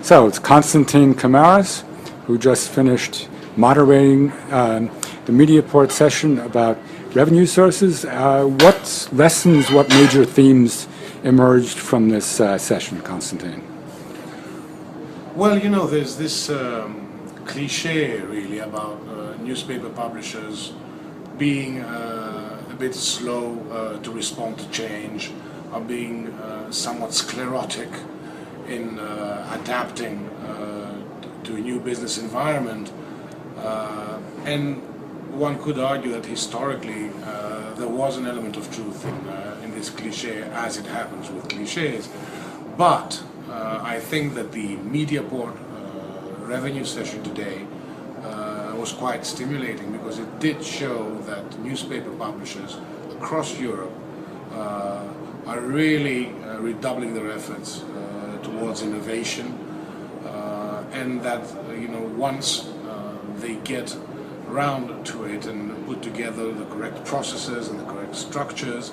So it's Constantine Kamaras, who just finished moderating the media port session about revenue sources. What lessons, what major themes emerged from this session, Constantine? Well, you know, there's this cliche really about newspaper publishers being a bit slow to respond to change, or being somewhat sclerotic in adapting to a new business environment. And one could argue that historically there was an element of truth in this cliche, as it happens with cliches. But I think that the media port revenue session today was quite stimulating, because it did show that newspaper publishers across Europe are really redoubling their efforts towards innovation, and that once they get around to it and put together the correct processes and the correct structures,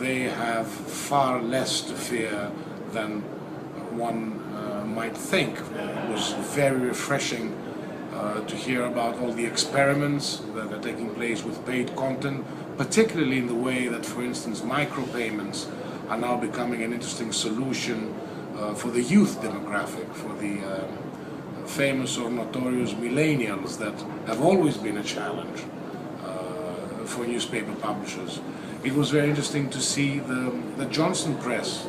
they have far less to fear than one might think. It was very refreshing to hear about all the experiments that are taking place with paid content, particularly in the way that, for instance, micropayments are now becoming an interesting solution for the youth demographic, for the famous or notorious millennials that have always been a challenge for newspaper publishers. It was very interesting to see the Johnson Press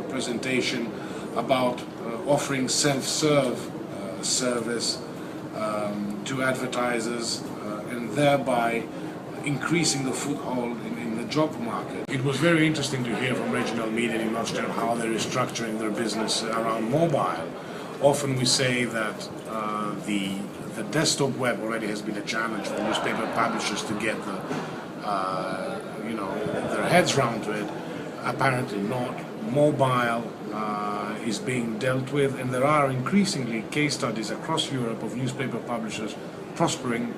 presentation about offering self-serve service to advertisers and thereby increasing the foothold in the job market. It was very interesting to hear from regional media in Austria how they're restructuring their business around mobile. Often we say that the desktop web already has been a challenge for newspaper publishers to get their heads round to it. Apparently not. Mobile is being dealt with, and there are increasingly case studies across Europe of newspaper publishers prospering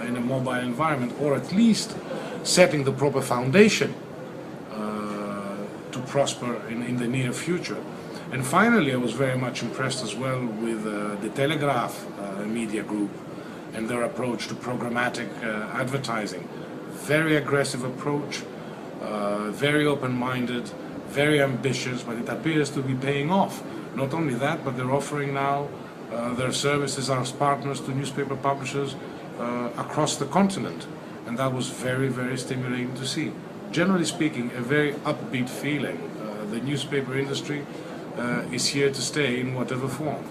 in a mobile environment, or at least setting the proper foundation to prosper in the near future. And finally, I was very much impressed as well with the Telegraph media group and their approach to programmatic advertising. Very aggressive approach, very open-minded, very ambitious, but it appears to be paying off. Not only that, but they're offering now their services as partners to newspaper publishers across the continent, and that was very, very stimulating to see. Generally speaking, a very upbeat feeling. The newspaper industry is here to stay in whatever form.